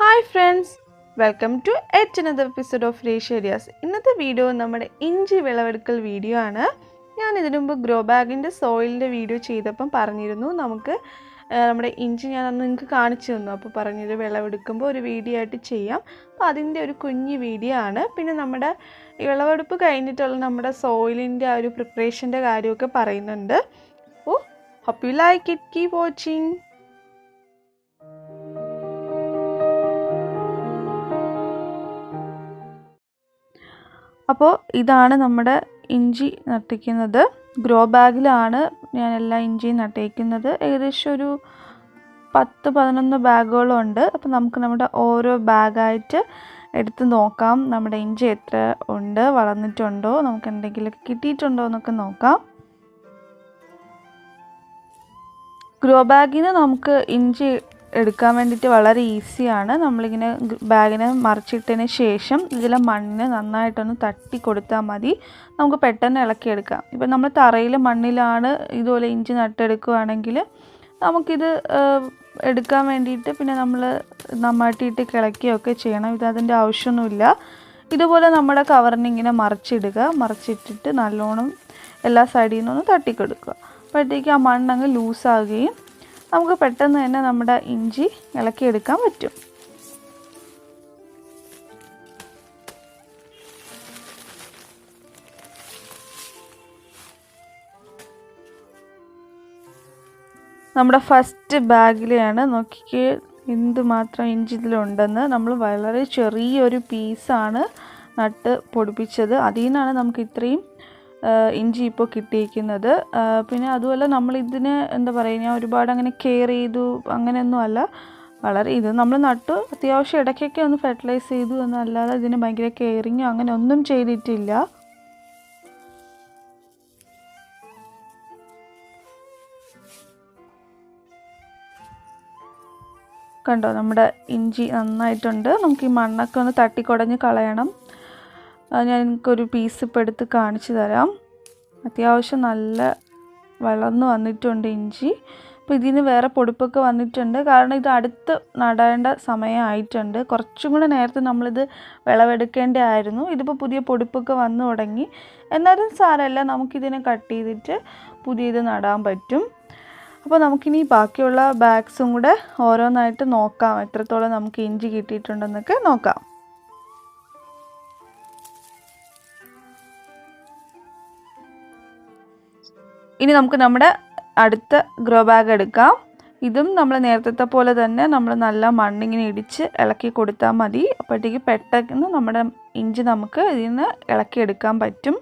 Hi friends, welcome to yet another episode of Race Areas. ഇന്നത്തെ video നമ്മുടെ ഇഞ്ചി വിളവെടുക്കൽ video ആണ്. ഞാൻ ഇതിനു മുമ്പ് ഗ്രോ ബാഗിൻ്റെ സോയിലിൻ്റെ വീഡിയോ ചെയ്തപ്പം പറഞ്ഞിരുന്നു നമുക്ക് നമ്മുടെ ഇഞ്ചി ഞാനന്ന് നിങ്ങൾക്ക് കാണിച്ചു തന്നു. അപ്പോൾ പറഞ്ഞത് വിളവെടുക്കുമ്പോൾ ഒരു വീഡിയോ ആയിട്ട് ചെയ്യാം. അപ്പോൾ അതിൻ്റെ ഒരു കുഞ്ഞു വീഡിയോ ആണ്. പിന്നെ നമ്മുടെ വിളവെടുപ്പ് കഴിഞ്ഞിട്ടുള്ള നമ്മുടെ സോയിലിൻ്റെ ആ ഒരു പ്രിപ്പറേഷൻ്റെ കാര്യമൊക്കെ പറയുന്നുണ്ട്. അപ്പോൾ hope you like it. Keep watching. അപ്പോൾ ഇതാണ് നമ്മുടെ ഇഞ്ചി നട്ടിരിക്കുന്നത്. ഗ്രോ ബാഗിലാണ് ഞാൻ എല്ലാ ഇഞ്ചിയും നട്ടേക്കുന്നത്. ഏകദേശം ഒരു 10-11 ബാഗുകളുണ്ട്. അപ്പോൾ നമുക്ക് നമ്മുടെ ഓരോ ബാഗായിട്ട് എടുത്ത് നോക്കാം. നമ്മുടെ ഇഞ്ചി എത്ര ഉണ്ട്, വളർന്നിട്ടുണ്ടോ, നമുക്ക് എന്തെങ്കിലുമൊക്കെ കിട്ടിയിട്ടുണ്ടോ എന്നൊക്കെ നോക്കാം. ഗ്രോ ബാഗിന് നമുക്ക് ഇഞ്ചി എടുക്കാൻ വേണ്ടിയിട്ട് വളരെ ഈസിയാണ്. നമ്മളിങ്ങനെ ബാഗിനെ മറിച്ചിട്ടതിന് ശേഷം ഇതിലെ മണ്ണ് നന്നായിട്ടൊന്ന് തട്ടി കൊടുത്താൽ മതി. നമുക്ക് പെട്ടെന്ന് ഇളക്കിയെടുക്കാം. ഇപ്പം നമ്മൾ തറയിൽ മണ്ണിലാണ് ഇതുപോലെ ഇഞ്ചി നട്ടെടുക്കുകയാണെങ്കിൽ നമുക്കിത് എടുക്കാൻ വേണ്ടിയിട്ട് പിന്നെ നമ്മൾ നന്നായിട്ടിട്ട് കിളക്കുകയൊക്കെ ചെയ്യണം. ഇതിൻ്റെ ആവശ്യമൊന്നുമില്ല. ഇതുപോലെ നമ്മുടെ കവറിന് ഇങ്ങനെ മറിച്ചിട്ടിട്ട് നല്ലോണം എല്ലാ സൈഡിൽ നിന്നൊന്ന് തട്ടിക്കൊടുക്കുക. അപ്പോഴത്തേക്ക് ആ മണ്ണങ്ങ് ലൂസാകുകയും നമുക്ക് പെട്ടെന്ന് തന്നെ നമ്മുടെ ഇഞ്ചി ഇളക്കിയെടുക്കാൻ പറ്റും. നമ്മുടെ ഫസ്റ്റ് ബാഗിലെയാണ്. നോക്കിക്കേ എന്തുമാത്രം ഇഞ്ചി ഇതിലുണ്ടെന്ന്. നമ്മൾ വളരെ ചെറിയൊരു പീസാണ് നട്ട് പൊടിപ്പിച്ചത്. അതിൽ നിന്നാണ് നമുക്ക് ഇത്രയും ഇഞ്ചി ഇപ്പോൾ കിട്ടിയിരിക്കുന്നത്. പിന്നെ അതുപോലെ നമ്മളിതിന് എന്താ പറയുക, ഞാൻ ഒരുപാട് അങ്ങനെ കെയർ ചെയ്തു അങ്ങനെയൊന്നും അല്ല. വളരെ ഇത് നമ്മൾ നട്ടു, അത്യാവശ്യം ഇടയ്ക്കൊക്കെ ഒന്ന് ഫെർട്ടിലൈസ് ചെയ്തു എന്നല്ലാതെ ഇതിന് ഭയങ്കര കെയറിങ്ങോ അങ്ങനെ ഒന്നും ചെയ്തിട്ടില്ല. കണ്ടോ, നമ്മുടെ ഇഞ്ചി നന്നായിട്ടുണ്ട്. നമുക്ക് ഈ മണ്ണൊക്കെ ഒന്ന് തട്ടിക്കുടഞ്ഞ് കളയണം. ഞാൻ എനിക്കൊരു പീസ് ഇപ്പോൾ എടുത്ത് കാണിച്ചു തരാം. അത്യാവശ്യം നല്ല വളർന്നു വന്നിട്ടുണ്ട് ഇഞ്ചി. അപ്പോൾ ഇതിന് വേറെ പൊടിപ്പൊക്കെ വന്നിട്ടുണ്ട്. കാരണം ഇത് അടുത്ത് നടേണ്ട സമയമായിട്ടുണ്ട്. കുറച്ചും കൂടെ നേരത്തെ നമ്മളിത് വിളവെടുക്കേണ്ടതായിരുന്നു. ഇതിപ്പോൾ പുതിയ പൊടിപ്പൊക്കെ വന്നു തുടങ്ങി. എന്നാലും സാരമല്ല, നമുക്കിതിനെ കട്ട് ചെയ്തിട്ട് പുതിയത് നടാൻ പറ്റും. അപ്പോൾ നമുക്കിനി ബാക്കിയുള്ള ബാഗ്സും കൂടെ ഓരോന്നായിട്ട് നോക്കാം, എത്രത്തോളം നമുക്ക് ഇഞ്ചി കിട്ടിയിട്ടുണ്ടെന്നൊക്കെ നോക്കാം. ഇനി നമുക്ക് നമ്മുടെ അടുത്ത ഗ്രോ ബാഗ് എടുക്കാം. ഇതും നമ്മൾ നേരത്തെ പോലെ തന്നെ നമ്മൾ നല്ല മണ്ണിങ്ങനെ ഇടിച്ച് ഇളക്കി കൊടുത്താൽ മതി. അപ്പോഴത്തേക്ക് പെട്ടെന്ന് നമ്മുടെ ഇഞ്ചി നമുക്ക് ഇതിൽ നിന്ന് ഇളക്കിയെടുക്കാൻ പറ്റും.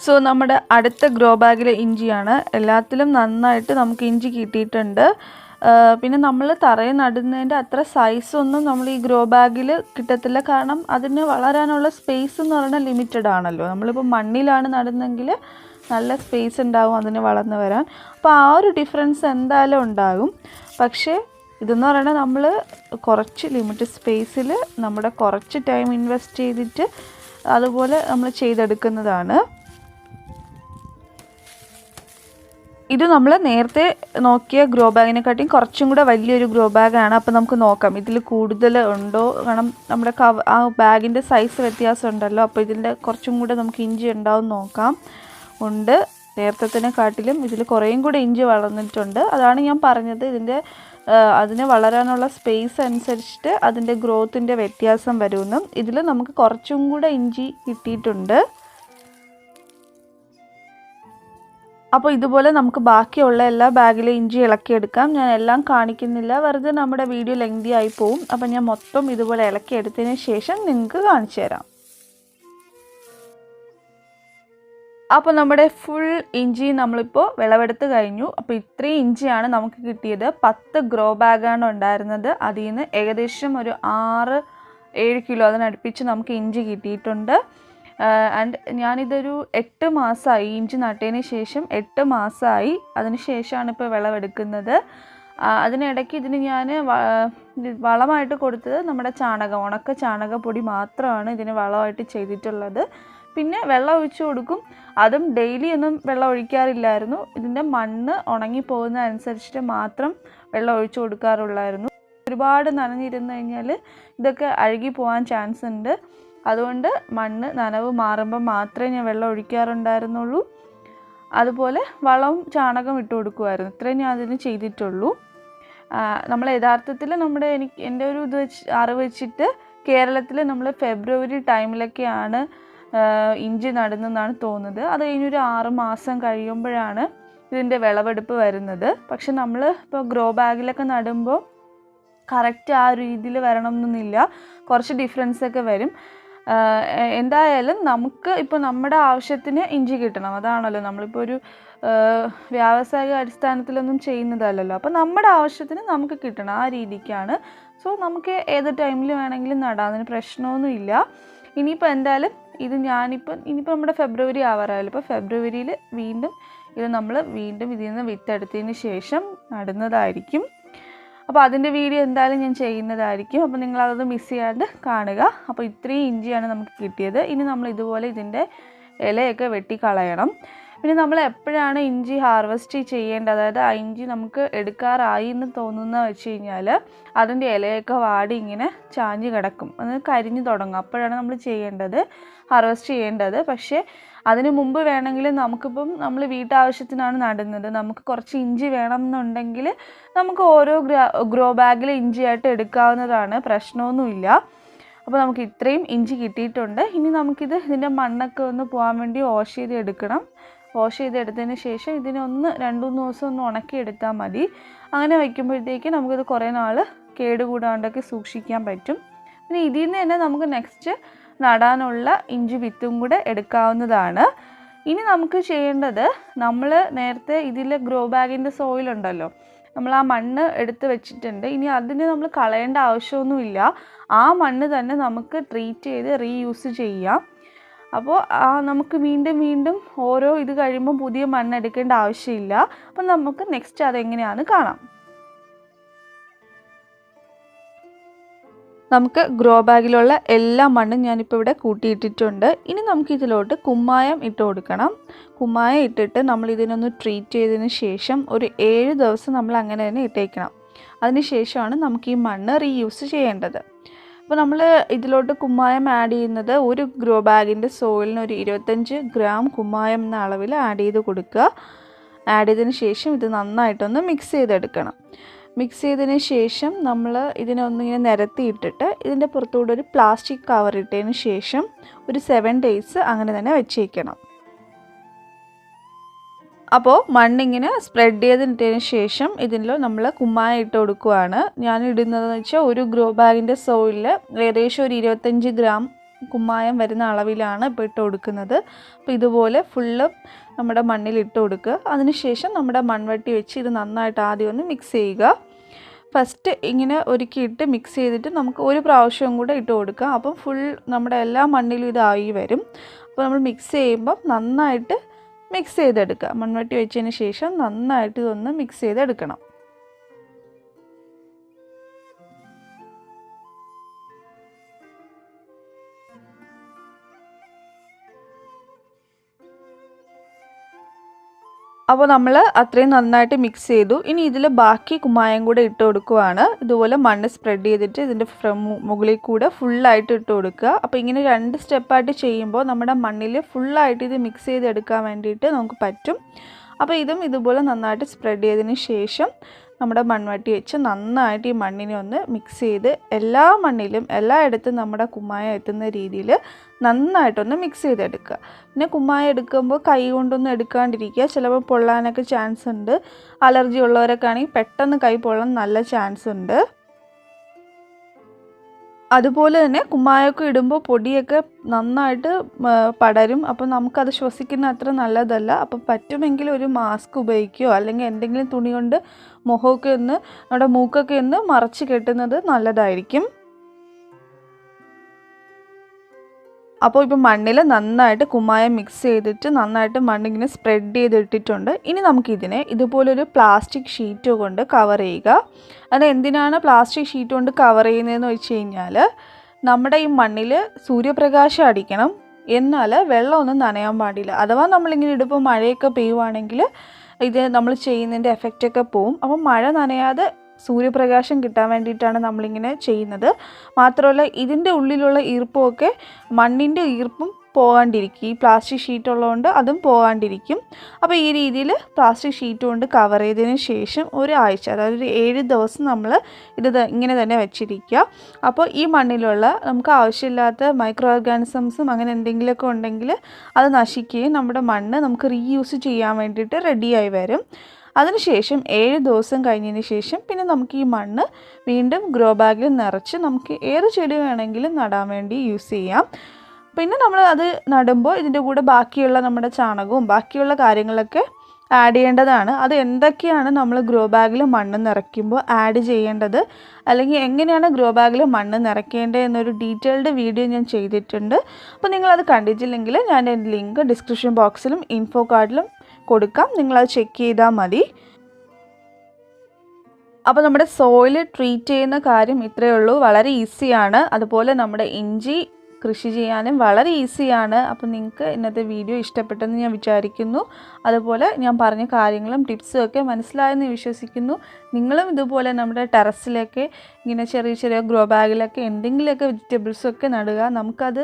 സോ നമ്മുടെ അടുത്ത ഗ്രോ ബാഗിലെ ഇഞ്ചിയാണ്. എല്ലാത്തിലും നന്നായിട്ട് നമുക്ക് ഇഞ്ചി കിട്ടിയിട്ടുണ്ട്. പിന്നെ നമ്മൾ തറയിൽ നടുന്നതിൻ്റെ അത്ര സൈസൊന്നും നമ്മൾ ഈ ഗ്രോ ബാഗിൽ കിട്ടത്തില്ല. കാരണം അതിന് വളരാനുള്ള സ്പേസ് എന്ന് പറഞ്ഞാൽ ലിമിറ്റഡ് ആണല്ലോ. നമ്മളിപ്പോൾ മണ്ണിലാണ് നടുന്നെങ്കിൽ നല്ല സ്പേസ് ഉണ്ടാകും അതിന് വളർന്നു വരാൻ. അപ്പോൾ ആ ഒരു ഡിഫറൻസ് എന്തായാലും ഉണ്ടാകും. പക്ഷേ ഇതെന്ന് പറയുന്നത് നമ്മൾ കുറച്ച് ലിമിറ്റഡ് സ്പേസിൽ നമ്മുടെ കുറച്ച് ടൈം ഇൻവെസ്റ്റ് ചെയ്തിട്ട് അതുപോലെ നമ്മൾ ചെയ്തെടുക്കുന്നതാണ്. ഇത് നമ്മൾ നേരത്തെ നോക്കിയ ഗ്രോ ബാഗിനെക്കാട്ടിയും കുറച്ചും കൂടെ വലിയൊരു ഗ്രോ ബാഗാണ്. അപ്പോൾ നമുക്ക് നോക്കാം ഇതിൽ കൂടുതൽ ഉണ്ടോ. കാരണം നമ്മുടെ ആ ബാഗിൻ്റെ സൈസ് വ്യത്യാസം ഉണ്ടല്ലോ. അപ്പോൾ ഇതിൻ്റെ കുറച്ചും കൂടെ നമുക്ക് ഇഞ്ചി ഉണ്ടാവും നോക്കാം. ഉണ്ട്, നേരത്തേതിനെക്കാട്ടിലും ഇതിൽ കുറേയും കൂടെ ഇഞ്ചി വളർന്നിട്ടുണ്ട്. അതാണ് ഞാൻ പറഞ്ഞത്, അതിന് വളരാനുള്ള സ്പേസ് അനുസരിച്ചിട്ട് അതിൻ്റെ ഗ്രോത്തിൻ്റെ വ്യത്യാസം വരുമെന്നും. ഇതിൽ നമുക്ക് കുറച്ചും കൂടെ ഇഞ്ചി കിട്ടിയിട്ടുണ്ട്. അപ്പോൾ ഇതുപോലെ നമുക്ക് ബാക്കിയുള്ള എല്ലാ ബാഗിലും ഇഞ്ചി ഇളക്കിയെടുക്കാം. ഞാൻ എല്ലാം കാണിക്കുന്നില്ല, വെറുതെ നമ്മുടെ വീഡിയോ ലെങ്തി ആയി പോവും. അപ്പോൾ ഞാൻ മൊത്തം ഇതുപോലെ ഇളക്കിയെടുത്തതിന് ശേഷം നിങ്ങൾക്ക് കാണിച്ചു തരാം. അപ്പോൾ നമ്മുടെ ഫുൾ ഇഞ്ചി നമ്മളിപ്പോൾ വിളവെടുത്ത് കഴിഞ്ഞു. അപ്പോൾ ഇത്രയും ഇഞ്ചിയാണ് നമുക്ക് കിട്ടിയത്. 10 ഗ്രോ ബാഗാണ് ഉണ്ടായിരുന്നത്. അതിൽ നിന്ന് ഏകദേശം ഒരു 6-7 കിലോ അതിനടുപ്പിച്ച് നമുക്ക് ഇഞ്ചി കിട്ടിയിട്ടുണ്ട്. ആൻഡ് ഞാനിതൊരു 8 മാസമായി ഇഞ്ചി നട്ടതിന് ശേഷം 8 മാസമായി. അതിന് ശേഷമാണ് ഇപ്പോൾ വിളവെടുക്കുന്നത്. അതിനിടയ്ക്ക് ഇതിന് ഞാൻ വളമായിട്ട് കൊടുത്തത് നമ്മുടെ ഉണക്ക ചാണകപ്പൊടി മാത്രമാണ് ഇതിന് വളമായിട്ട് ചെയ്തിട്ടുള്ളത്. പിന്നെ വെള്ളം ഒഴിച്ചു കൊടുക്കും. അതും ഡെയിലി ഒന്നും വെള്ളം ഒഴിക്കാറില്ലായിരുന്നു. ഇതിൻ്റെ മണ്ണ് ഉണങ്ങിപ്പോകുന്നതനുസരിച്ചിട്ട് മാത്രം വെള്ളം ഒഴിച്ചു കൊടുക്കാറുള്ളായിരുന്നു. ഒരുപാട് നനഞ്ഞിരുന്നു കഴിഞ്ഞാൽ ഇതൊക്കെ അഴുകി പോകാൻ ചാൻസ് ഉണ്ട്. അതുകൊണ്ട് മണ്ണ് നനവ് മാറുമ്പോൾ മാത്രമേ ഞാൻ വെള്ളം ഒഴിക്കാറുണ്ടായിരുന്നുള്ളൂ. അതുപോലെ വളവും ചാണകം ഇട്ട് കൊടുക്കുമായിരുന്നു. ഇത്രയും ഞാൻ അതിന് ചെയ്തിട്ടുള്ളൂ. നമ്മൾ യഥാർത്ഥത്തിൽ എൻ്റെ ഒരു അറിവ് വെച്ചിട്ട് കേരളത്തിൽ നമ്മൾ ഫെബ്രുവരി ടൈമിലൊക്കെയാണ് ഇഞ്ചി നടുന്നതെന്നാണ് തോന്നുന്നത്. അത് കഴിഞ്ഞൊരു 6 മാസം കഴിയുമ്പോഴാണ് ഇതിൻ്റെ വിളവെടുപ്പ് വരുന്നത്. പക്ഷെ നമ്മൾ ഇപ്പോൾ ഗ്രോ ബാഗിലൊക്കെ നടുമ്പോൾ കറക്റ്റ് ആ രീതിയിൽ വരണം എന്നൊന്നുമില്ല, കുറച്ച് ഡിഫറൻസൊക്കെ വരും. എന്തായാലും നമുക്ക് ഇപ്പോൾ നമ്മുടെ ആവശ്യത്തിന് ഇഞ്ചി കിട്ടണം, അതാണല്ലോ നമ്മളിപ്പോൾ ഒരു വ്യാവസായിക അടിസ്ഥാനത്തിലൊന്നും ചെയ്യുന്നതല്ലല്ലോ. അപ്പോൾ നമ്മുടെ ആവശ്യത്തിന് നമുക്ക് കിട്ടണം, ആ രീതിക്കാണ്. സോ നമുക്ക് ഏത് ടൈമിൽ വേണമെങ്കിലും നടാം, അതിന് പ്രശ്നമൊന്നുമില്ല. ഇനിയിപ്പോൾ എന്തായാലും ഇനിയിപ്പോൾ നമ്മുടെ ഫെബ്രുവരി ആവാറായല്ലോ. ഇപ്പോൾ ഫെബ്രുവരിയിൽ നമ്മൾ വീണ്ടും ഇതിൽ നിന്ന് വിത്തെടുത്തതിന് ശേഷം നടുന്നതായിരിക്കും. അപ്പോൾ അതിൻ്റെ വീഡിയോ എന്തായാലും ഞാൻ ചെയ്യുന്നതായിരിക്കും. അപ്പോൾ നിങ്ങളത് മിസ് ചെയ്യാണ്ട് കാണുക. അപ്പോൾ ഇത്രയും ഇഞ്ചിയാണ് നമുക്ക് കിട്ടിയത്. ഇനി നമ്മൾ ഇതുപോലെ ഇതിൻ്റെ ഇലയൊക്കെ വെട്ടിക്കളയണം. പിന്നെ നമ്മൾ എപ്പോഴാണ് ഇഞ്ചി ഹാർവെസ്റ്റ് ചെയ്യേണ്ടത്, അതായത് ആ ഇഞ്ചി നമുക്ക് എടുക്കാറായി എന്ന് തോന്നുന്ന വെച്ച് കഴിഞ്ഞാൽ അതിൻ്റെ ഇലയൊക്കെ വാടി ഇങ്ങനെ ചാഞ്ഞ് കിടക്കും, അത് കരിഞ്ഞു തുടങ്ങും. അപ്പോഴാണ് നമ്മൾ ഹാർവെസ്റ്റ് ചെയ്യേണ്ടത്. പക്ഷേ അതിന് മുമ്പ് വേണമെങ്കിൽ നമുക്കിപ്പം നമ്മൾ വീട്ടാവശ്യത്തിനാണ് നടുന്നത്, നമുക്ക് കുറച്ച് ഇഞ്ചി വേണം എന്നുണ്ടെങ്കിൽ നമുക്ക് ഓരോ ഗ്രോ ബാഗിൽ ഇഞ്ചിയായിട്ട് എടുക്കാവുന്നതാണ്, പ്രശ്നമൊന്നുമില്ല. അപ്പോൾ നമുക്ക് ഇത്രയും ഇഞ്ചി കിട്ടിയിട്ടുണ്ട്. ഇനി ഇതിൻ്റെ മണ്ണൊക്കെ ഒന്ന് പോകാൻ വേണ്ടി വാഷ് ചെയ്തെടുത്തതിന് ശേഷം ഇതിനൊന്ന് 2-3 ദിവസം ഒന്ന് ഉണക്കിയെടുത്താൽ മതി. അങ്ങനെ വയ്ക്കുമ്പോഴത്തേക്ക് നമുക്കിത് കുറേ നാൾ കേടുകൂടാണ്ടൊക്കെ സൂക്ഷിക്കാൻ പറ്റും. പിന്നെ ഇതിൽ നിന്ന് തന്നെ നമുക്ക് നെക്സ്റ്റ് നടാനുള്ള ഇഞ്ചി വിത്തും കൂടെ എടുക്കാവുന്നതാണ്. ഇനി നമുക്ക് ചെയ്യേണ്ടത്, നമ്മൾ നേരത്തെ ഇതിൽ ഗ്രോ ബാഗിൻ്റെ സോയിലുണ്ടല്ലോ, നമ്മൾ ആ മണ്ണ് എടുത്ത് വെച്ചിട്ടുണ്ട്. ഇനി അതിന് നമ്മൾ കളയേണ്ട ആവശ്യമൊന്നുമില്ല, ആ മണ്ണ് തന്നെ നമുക്ക് ട്രീറ്റ് ചെയ്ത് റീയൂസ് ചെയ്യാം. അപ്പോൾ നമുക്ക് വീണ്ടും ഓരോ ഇത് കഴിയുമ്പോൾ പുതിയ മണ്ണ് എടുക്കേണ്ട ആവശ്യമില്ല. അപ്പം നമുക്ക് നെക്സ്റ്റ് അതെങ്ങനെയാണെന്ന് കാണാം. നമുക്ക് ഗ്രോ ബാഗിലുള്ള എല്ലാ മണ്ണും ഞാനിപ്പോൾ ഇവിടെ കൂട്ടിയിട്ടിട്ടുണ്ട്. ഇനി നമുക്കിതിലോട്ട് കുമ്മായം ഇട്ട് കൊടുക്കണം. കുമ്മായം ഇട്ടിട്ട് നമ്മൾ ഇതിനൊന്ന് ട്രീറ്റ് ചെയ്തതിന് ശേഷം ഒരു 7 ദിവസം നമ്മൾ അങ്ങനെ തന്നെ ഇട്ടേക്കണം. അതിന് ശേഷമാണ് നമുക്ക് ഈ മണ്ണ് റീയൂസ് ചെയ്യേണ്ടത്. അപ്പോൾ നമ്മൾ ഇതിലോട്ട് കുമ്മായം ആഡ് ചെയ്യുന്നത്, ഒരു ഗ്രോ ബാഗിൻ്റെ സോയിലിന് ഒരു 25 ഗ്രാം കുമ്മായം എന്ന അളവിൽ ആഡ് ചെയ്ത് കൊടുക്കുക. ആഡ് ചെയ്തതിന് ശേഷം ഇത് നന്നായിട്ടൊന്ന് മിക്സ് ചെയ്തെടുക്കണം. മിക്സ് ചെയ്തതിന് ശേഷം നമ്മൾ ഇതിനൊന്നിങ്ങനെ നിരത്തിയിട്ടിട്ട് ഇതിൻ്റെ പുറത്തുകൂടെ ഒരു പ്ലാസ്റ്റിക് കവർ ഇട്ടതിന് ശേഷം ഒരു 7 ഡേയ്സ് അങ്ങനെ തന്നെ വെച്ചേക്കണം. അപ്പോൾ മണ്ണിങ്ങനെ സ്പ്രെഡ് ചെയ്തിട്ടതിന് ശേഷം ഇതിൽ നമ്മൾ കുമ്മായം ഇട്ട് കൊടുക്കുകയാണ്. ഞാൻ ഇടുന്നതെന്ന് വെച്ചാൽ ഒരു ഗ്രോ ബാഗിൻ്റെ സോയിലിൽ ഏകദേശം ഒരു 25 ഗ്രാം കുമ്മായം വരുന്ന അളവിലാണ് ഇപ്പോൾ ഇട്ട് കൊടുക്കുന്നത്. അപ്പോൾ ഇതുപോലെ ഫുള്ള് നമ്മുടെ മണ്ണിൽ ഇട്ട് കൊടുക്കുക. അതിനുശേഷം നമ്മുടെ മൺവെട്ടി വെച്ച് ഇത് നന്നായിട്ട് ആദ്യം ഒന്ന് മിക്സ് ചെയ്യുക. ഫസ്റ്റ് ഇങ്ങനെ ഒരുക്കിയിട്ട് മിക്സ് ചെയ്തിട്ട് നമുക്ക് ഒരു പ്രാവശ്യം കൂടെ ഇട്ട് കൊടുക്കുക. അപ്പം ഫുൾ നമ്മുടെ എല്ലാ മണ്ണിലും ഇതായി വരും. അപ്പോൾ നമ്മൾ മിക്സ് ചെയ്യുമ്പം നന്നായിട്ട് മിക്സ് ചെയ്തെടുക്കുക. മൺവെട്ടി വെച്ചതിന് ശേഷം നന്നായിട്ട് ഇതൊന്ന് മിക്സ് ചെയ്തെടുക്കണം. അപ്പോൾ നമ്മൾ അത്രയും നന്നായിട്ട് മിക്സ് ചെയ്തു. ഇനി ഇതിൽ ബാക്കി കുമ്മായം കൂടെ ഇട്ട് കൊടുക്കുകയാണ്. ഇതുപോലെ മണ്ണ് സ്പ്രെഡ് ചെയ്തിട്ട് ഇതിൻ്റെ മുകളിൽ കൂടെ ഫുള്ളായിട്ട് ഇട്ട് കൊടുക്കുക. അപ്പോൾ ഇങ്ങനെ 2 സ്റ്റെപ്പായിട്ട് ചെയ്യുമ്പോൾ നമ്മുടെ മണ്ണിൽ ഫുള്ളായിട്ട് ഇത് മിക്സ് ചെയ്തെടുക്കാൻ വേണ്ടിയിട്ട് നമുക്ക് പറ്റും. അപ്പോൾ ഇതും ഇതുപോലെ നന്നായിട്ട് സ്പ്രെഡ് ചെയ്തതിന് ശേഷം നമ്മുടെ മൺവെട്ടി വെച്ച് നന്നായിട്ട് ഈ മണ്ണിനെ ഒന്ന് മിക്സ് ചെയ്ത് എല്ലാ മണ്ണിലും എല്ലായിടത്തും നമ്മുടെ കുമ്മായം എത്തുന്ന രീതിയിൽ നന്നായിട്ടൊന്ന് മിക്സ് ചെയ്തെടുക്കുക. പിന്നെ കുമ്മായം എടുക്കുമ്പോൾ കൈ കൊണ്ടൊന്നും എടുക്കാണ്ടിരിക്കുക, ചിലപ്പോൾ പൊള്ളാനൊക്കെ ചാൻസ് ഉണ്ട്. അലർജി ഉള്ളവരൊക്കെ ആണെങ്കിൽ പെട്ടെന്ന് കൈ പൊള്ളാൻ നല്ല ചാൻസ് ഉണ്ട്. അതുപോലെ തന്നെ കുമ്മായമൊക്കെ ഇടുമ്പോൾ പൊടിയൊക്കെ നന്നായിട്ട് പടരും. അപ്പോൾ നമുക്കത് ശ്വസിക്കുന്ന അത്ര നല്ലതല്ല. അപ്പോൾ പറ്റുമെങ്കിൽ ഒരു മാസ്ക് ഉപയോഗിക്കുകയോ അല്ലെങ്കിൽ എന്തെങ്കിലും തുണി കൊണ്ട് മുഖമൊക്കെ നമ്മുടെ മൂക്കൊക്കെ ഒന്ന് മറച്ച് കെട്ടുന്നത് നല്ലതായിരിക്കും. അപ്പോൾ ഇപ്പോൾ മണ്ണിൽ നന്നായിട്ട് കുമ്മായം മിക്സ് ചെയ്തിട്ട് നന്നായിട്ട് മണ്ണിങ്ങനെ സ്പ്രെഡ് ചെയ്തിട്ടിട്ടുണ്ട്. ഇനി നമുക്കിതിനെ ഇതുപോലൊരു പ്ലാസ്റ്റിക് ഷീറ്റ് കൊണ്ട് കവർ ചെയ്യുക. അത് എന്തിനാണ് പ്ലാസ്റ്റിക് ഷീറ്റ് കൊണ്ട് കവർ ചെയ്യുന്നതെന്ന് വെച്ച് കഴിഞ്ഞാൽ നമ്മുടെ ഈ മണ്ണിൽ സൂര്യപ്രകാശം അടിക്കണം. എന്നാൽ വെള്ളമൊന്നും നനയാൻ പാടില്ല. അഥവാ നമ്മളിങ്ങനെ ഇടുമ്പോൾ മഴയൊക്കെ പെയ്യുവാണെങ്കിൽ ഇത് നമ്മൾ ചെയ്യുന്നതിൻ്റെ എഫക്റ്റൊക്കെ പോവും. അപ്പം മഴ നനയാതെ സൂര്യപ്രകാശം കിട്ടാൻ വേണ്ടിയിട്ടാണ് നമ്മളിങ്ങനെ ചെയ്യുന്നത്. മാത്രമല്ല ഇതിൻ്റെ ഉള്ളിലുള്ള ഈർപ്പമൊക്കെ മണ്ണിൻ്റെ ഈർപ്പം പോകാണ്ടിരിക്കും. ഈ പ്ലാസ്റ്റിക് ഷീറ്റ് ഉള്ളതുകൊണ്ട് അതും പോകാണ്ടിരിക്കും. അപ്പോൾ ഈ രീതിയിൽ പ്ലാസ്റ്റിക് ഷീറ്റ് കൊണ്ട് കവർ ചെയ്തതിന് ശേഷം ഒരാഴ്ച, അതായത് ഒരു 7 ദിവസം നമ്മൾ ഇത് ഇങ്ങനെ തന്നെ വെച്ചിരിക്കുക. അപ്പോൾ ഈ മണ്ണിലുള്ള നമുക്ക് ആവശ്യമില്ലാത്ത മൈക്രോ ഓർഗാനിസംസും അങ്ങനെ എന്തെങ്കിലുമൊക്കെ ഉണ്ടെങ്കിൽ അത് നശിക്കുകയും നമ്മുടെ മണ്ണ് നമുക്ക് റീയൂസ് ചെയ്യാൻ വേണ്ടിയിട്ട് റെഡിയായി വരും. അതിനുശേഷം 7 ദിവസം കഴിഞ്ഞതിന് ശേഷം പിന്നെ നമുക്ക് ഈ മണ്ണ് വീണ്ടും ഗ്രോ ബാഗിൽ നിറച്ച് നമുക്ക് ഏത് ചെടി വേണമെങ്കിലും നടാൻ വേണ്ടി യൂസ് ചെയ്യാം. പിന്നെ നമ്മൾ അത് നടുമ്പോൾ ഇതിൻ്റെ കൂടെ ബാക്കിയുള്ള നമ്മുടെ ചാണകവും ബാക്കിയുള്ള കാര്യങ്ങളൊക്കെ ആഡ് ചെയ്യേണ്ടതാണ്. അത് എന്തൊക്കെയാണ് നമ്മൾ ഗ്രോ ബാഗിൽ മണ്ണ് നിറയ്ക്കുമ്പോൾ ആഡ് ചെയ്യേണ്ടത്, അല്ലെങ്കിൽ എങ്ങനെയാണ് ഗ്രോ ബാഗിൽ മണ്ണ് നിറയ്ക്കേണ്ടത് എന്നൊരു ഡീറ്റെയിൽഡ് വീഡിയോ ഞാൻ ചെയ്തിട്ടുണ്ട്. അപ്പോൾ നിങ്ങളത് കണ്ടിട്ടില്ലെങ്കിൽ ഞാൻ എൻ്റെ ലിങ്ക് ഡിസ്ക്രിപ്ഷൻ ബോക്സിലും ഇൻഫോ കാർഡിലും കൊടുക്കാം. നിങ്ങളത് ചെക്ക് ചെയ്താൽ മതി. അപ്പോൾ നമ്മുടെ സോയിൽ ട്രീറ്റ് ചെയ്യുന്ന കാര്യം ഇത്രയേ ഉള്ളൂ. വളരെ ഈസിയാണ്. അതുപോലെ നമ്മുടെ ഇഞ്ചി കൃഷി ചെയ്യാനും വളരെ ഈസിയാണ്. അപ്പോൾ നിങ്ങൾക്ക് ഇന്നത്തെ വീഡിയോ ഇഷ്ടപ്പെട്ടെന്ന് ഞാൻ വിചാരിക്കുന്നു. അതുപോലെ ഞാൻ പറഞ്ഞ കാര്യങ്ങളും ടിപ്സും ഒക്കെ മനസ്സിലായെന്ന് വിശ്വസിക്കുന്നു. നിങ്ങളും ഇതുപോലെ നമ്മുടെ ടെറസിലൊക്കെ ഇങ്ങനെ ചെറിയ ചെറിയ ഗ്രോ ബാഗിലൊക്കെ എന്തെങ്കിലുമൊക്കെ വെജിറ്റബിൾസൊക്കെ നടുക. നമുക്കത്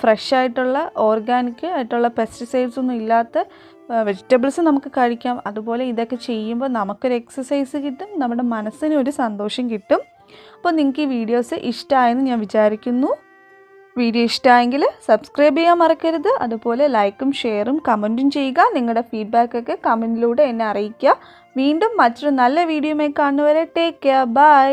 ഫ്രഷ് ആയിട്ടുള്ള ഓർഗാനിക് ആയിട്ടുള്ള പെസ്റ്റിസൈഡ്സ് ഒന്നും ഇല്ലാത്ത വെജിറ്റബിൾസ് നമുക്ക് കഴിക്കാം. അതുപോലെ ഇതൊക്കെ ചെയ്യുമ്പോൾ നമുക്കൊരു എക്സസൈസ് കിട്ടും, നമ്മുടെ മനസ്സിന് ഒരു സന്തോഷം കിട്ടും. അപ്പോൾ നിങ്ങൾക്ക് ഈ വീഡിയോസ് ഇഷ്ടമായെന്ന് ഞാൻ വിചാരിക്കുന്നു. വീഡിയോ ഇഷ്ടമായെങ്കിൽ സബ്സ്ക്രൈബ് ചെയ്യാൻ മറക്കരുത്. അതുപോലെ ലൈക്കും ഷെയറും കമൻറ്റും ചെയ്യുക. നിങ്ങളുടെ ഫീഡ്ബാക്കൊക്കെ കമൻറ്റിലൂടെ എന്നെ അറിയിക്കുക. വീണ്ടും മറ്റൊരു നല്ല വീഡിയോയുമായി കാണുന്നവരെ ടേക്ക് കെയർ. ബൈ.